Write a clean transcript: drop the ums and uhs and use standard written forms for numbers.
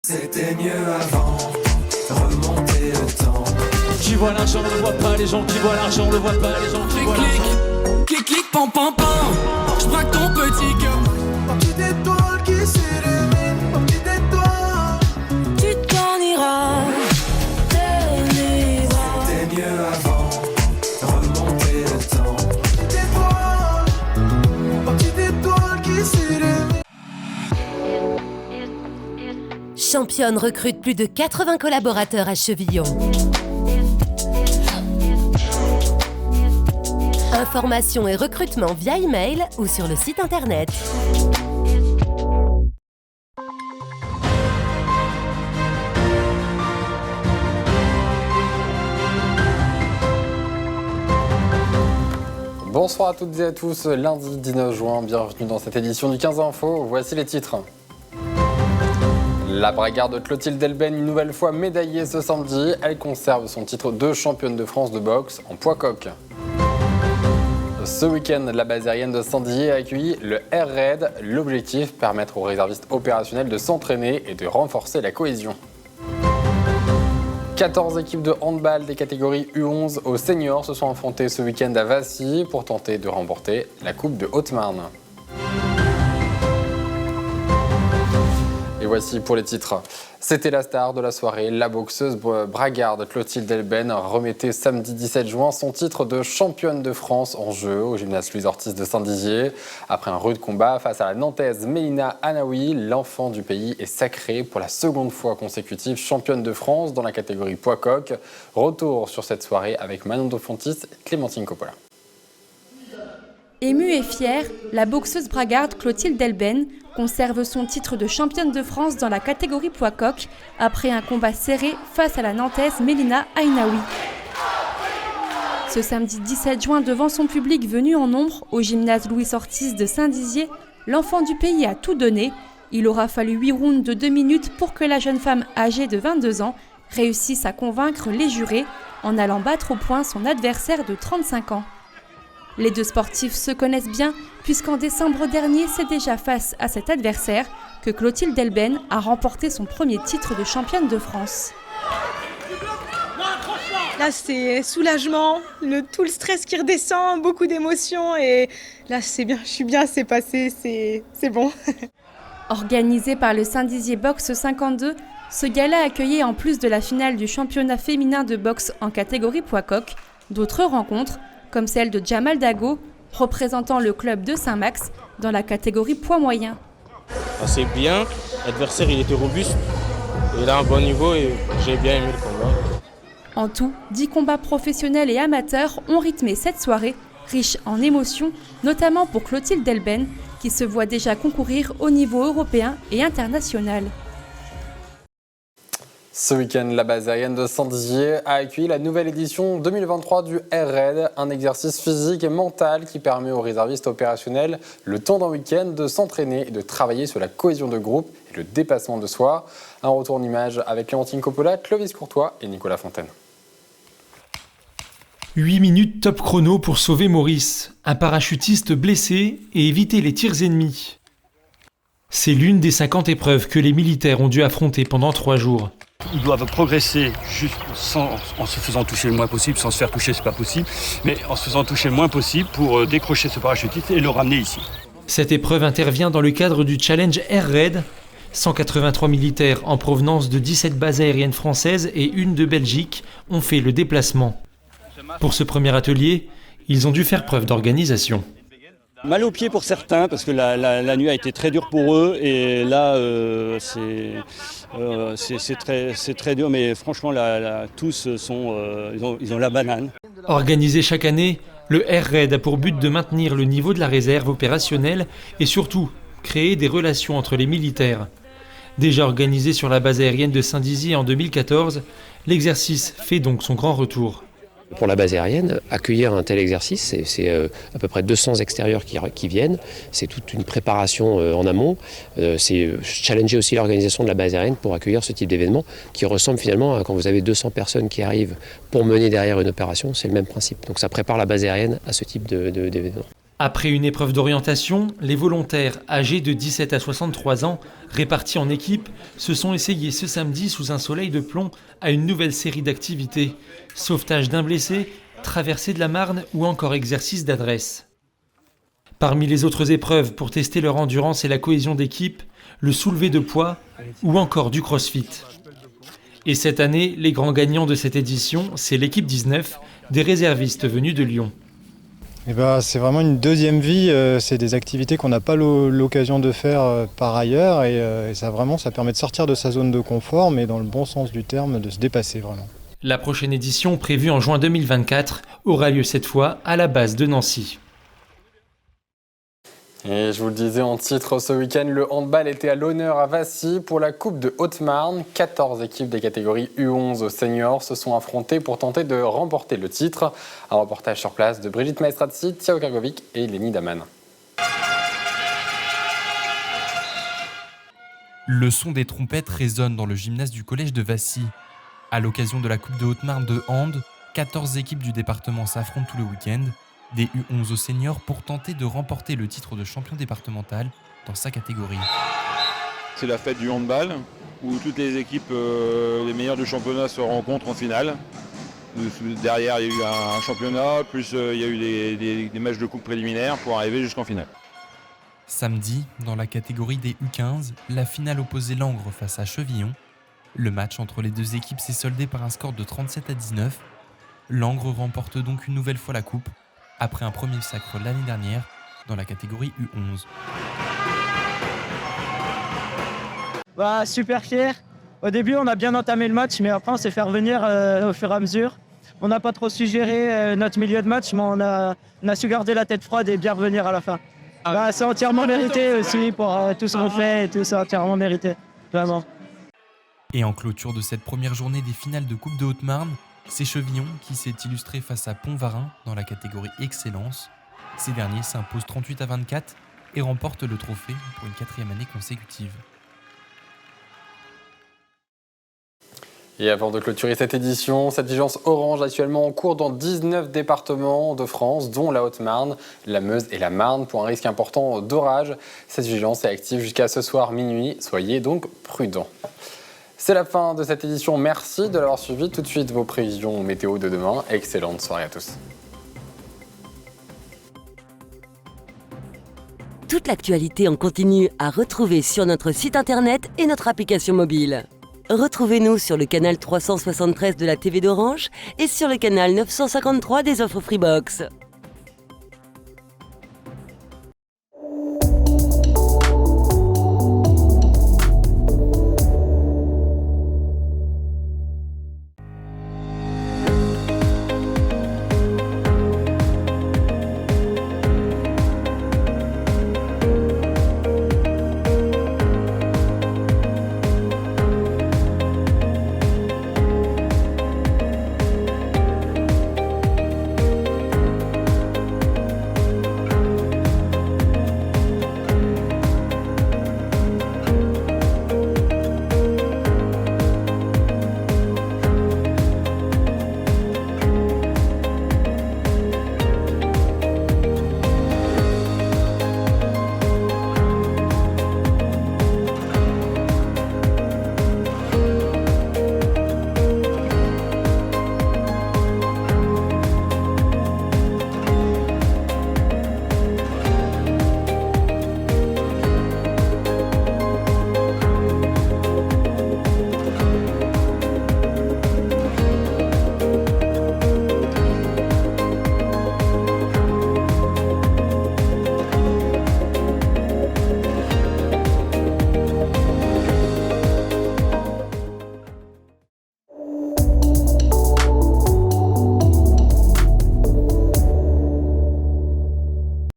C'était mieux avant, remonter le temps. Qui voit l'argent ne voit pas les gens, qui voient l'argent ne voit pas les gens, qui voient l'argent. Clic, clic, pam, pam, pam. J'braque ton petit cœur. Petite étoile qui s'illumine, petite étoile. Tu t'en iras, C'était mieux avant, remonter le temps. Petite étoile qui s'illumine. Championne recrute plus de 80 collaborateurs à Chevillon. Information et recrutement via email ou sur le site internet. Bonsoir à toutes et à tous, lundi 19 juin, bienvenue dans cette édition du 15 Info, voici les titres. La braguarde Clotilde Delben, une nouvelle fois médaillée ce samedi, elle conserve son titre de championne de France de boxe en poids coq. Ce week-end, la base aérienne de Saint-Dizier a accueilli le Air Raid. L'objectif, permettre aux réservistes opérationnels de s'entraîner et de renforcer la cohésion. 14 équipes de handball des catégories U11 aux seniors se sont affrontées ce week-end à Vassy pour tenter de remporter la Coupe de Haute-Marne. Et voici pour les titres. C'était la star de la soirée, la boxeuse braguarde Clotilde Delben remettait samedi 17 juin son titre de championne de France en jeu au gymnase Louise Ortiz de Saint-Dizier. Après un rude combat face à la Nantaise Mélina Anaoui, l'enfant du pays est sacrée pour la seconde fois consécutive championne de France dans la catégorie poids coq. Retour sur cette soirée avec Manon Dofontis et Clémentine Coppola. Émue et fière, la boxeuse braguarde Clotilde Delben conserve son titre de championne de France dans la catégorie poids coq après un combat serré face à la Nantaise Mélina Ainaoui. Ce samedi 17 juin, devant son public venu en nombre au gymnase Louis Ortiz de Saint-Dizier, l'enfant du pays a tout donné. Il aura fallu 8 rounds de 2 minutes pour que la jeune femme âgée de 22 ans réussisse à convaincre les jurés en allant battre au poing son adversaire de 35 ans. Les deux sportifs se connaissent bien puisqu'en décembre dernier, c'est déjà face à cet adversaire que Clotilde Delben a remporté son premier titre de championne de France. Là, c'est soulagement, tout le stress qui redescend, beaucoup d'émotions et là, c'est bien, je suis bien, c'est passé, c'est bon. Organisé par le Saint-Dizier Boxe 52, ce gala accueillait en plus de la finale du championnat féminin de boxe en catégorie poids coq, d'autres rencontres, comme celle de Jamal Dago, représentant le club de Saint-Max dans la catégorie poids moyen. C'est bien, l'adversaire il était robuste, il a un bon niveau et j'ai bien aimé le combat. En tout, 10 combats professionnels et amateurs ont rythmé cette soirée, riche en émotions, notamment pour Clotilde Delben, qui se voit déjà concourir au niveau européen et international. Ce week-end, la base aérienne de Saint-Dizier a accueilli la nouvelle édition 2023 du Air Raid, un exercice physique et mental qui permet aux réservistes opérationnels, le temps d'un week-end, de s'entraîner et de travailler sur la cohésion de groupe et le dépassement de soi. Un retour en image avec Clémentine Coppola, Clovis Courtois et Nicolas Fontaine. 8 minutes top chrono pour sauver Maurice, un parachutiste blessé, et éviter les tirs ennemis. C'est l'une des 50 épreuves que les militaires ont dû affronter pendant 3 jours. Ils doivent progresser juste en se faisant toucher le moins possible, sans se faire toucher, c'est pas possible, mais en se faisant toucher le moins possible pour décrocher ce parachutiste et le ramener ici. Cette épreuve intervient dans le cadre du Challenge Air Raid. 183 militaires en provenance de 17 bases aériennes françaises et une de Belgique ont fait le déplacement. Pour ce premier atelier, ils ont dû faire preuve d'organisation. Mal aux pieds pour certains, parce que la nuit a été très dure pour eux, et là, c'est très dur, mais franchement, tous ils ont la banane. Organisé chaque année, le Air Raid a pour but de maintenir le niveau de la réserve opérationnelle et surtout créer des relations entre les militaires. Déjà organisé sur la base aérienne de Saint-Dizier en 2014, l'exercice fait donc son grand retour. Pour la base aérienne, accueillir un tel exercice, c'est à peu près 200 extérieurs qui viennent. C'est toute une préparation en amont. C'est challenger aussi l'organisation de la base aérienne pour accueillir ce type d'événement qui ressemble finalement à quand vous avez 200 personnes qui arrivent pour mener derrière une opération, c'est le même principe. Donc ça prépare la base aérienne à ce type d'événement. Après une épreuve d'orientation, les volontaires âgés de 17 à 63 ans, répartis en équipes, se sont essayés ce samedi sous un soleil de plomb à une nouvelle série d'activités. Sauvetage d'un blessé, traversée de la Marne ou encore exercice d'adresse. Parmi les autres épreuves pour tester leur endurance et la cohésion d'équipe, le soulevé de poids ou encore du crossfit. Et cette année, les grands gagnants de cette édition, c'est l'équipe 19, des réservistes venus de Lyon. C'est vraiment une deuxième vie, c'est des activités qu'on n'a pas l'occasion de faire par ailleurs et ça permet de sortir de sa zone de confort, mais dans le bon sens du terme, de se dépasser vraiment. La prochaine édition, prévue en juin 2024, aura lieu cette fois à la base de Nancy. Et je vous le disais en titre, ce week-end, le handball était à l'honneur à Vassy pour la Coupe de Haute-Marne. 14 équipes des catégories U11 seniors se sont affrontées pour tenter de remporter le titre. Un reportage sur place de Brigitte Maestrazzi, Thiago Kargovic et Lenny Daman. Le son des trompettes résonne dans le gymnase du collège de Vassy. À l'occasion de la Coupe de Haute-Marne de hand, 14 équipes du département s'affrontent tout le week-end. Des U11 seniors pour tenter de remporter le titre de champion départemental dans sa catégorie. C'est la fête du handball où toutes les équipes les meilleures du championnat se rencontrent en finale. Derrière, il y a eu un championnat, plus il y a eu des matchs de coupe préliminaires pour arriver jusqu'en finale. Samedi, dans la catégorie des U15, la finale opposait Langres face à Chevillon. Le match entre les deux équipes s'est soldé par un score de 37 à 19. Langres remporte donc une nouvelle fois la coupe, après un premier sacre l'année dernière dans la catégorie U11. Super fier. Au début, on a bien entamé le match, mais après, on s'est fait revenir au fur et à mesure. On n'a pas trop su gérer notre milieu de match, mais on a su garder la tête froide et bien revenir à la fin. C'est entièrement mérité aussi pour tout ce qu'on fait, et tout c'est entièrement mérité, vraiment. Et en clôture de cette première journée des finales de Coupe de Haute-Marne, c'est Chevillon qui s'est illustré face à Pont-Varin dans la catégorie Excellence. Ces derniers s'imposent 38 à 24 et remportent le trophée pour une 4e année consécutive. Et avant de clôturer cette édition, cette vigilance orange actuellement en cours dans 19 départements de France, dont la Haute-Marne, la Meuse et la Marne, pour un risque important d'orage. Cette vigilance est active jusqu'à ce soir minuit, soyez donc prudents. C'est la fin de cette édition, merci de l'avoir suivi. Tout de suite vos prévisions météo de demain. Excellente soirée à tous. Toute l'actualité en continu à retrouver sur notre site internet et notre application mobile. Retrouvez-nous sur le canal 373 de la TV d'Orange et sur le canal 953 des offres Freebox.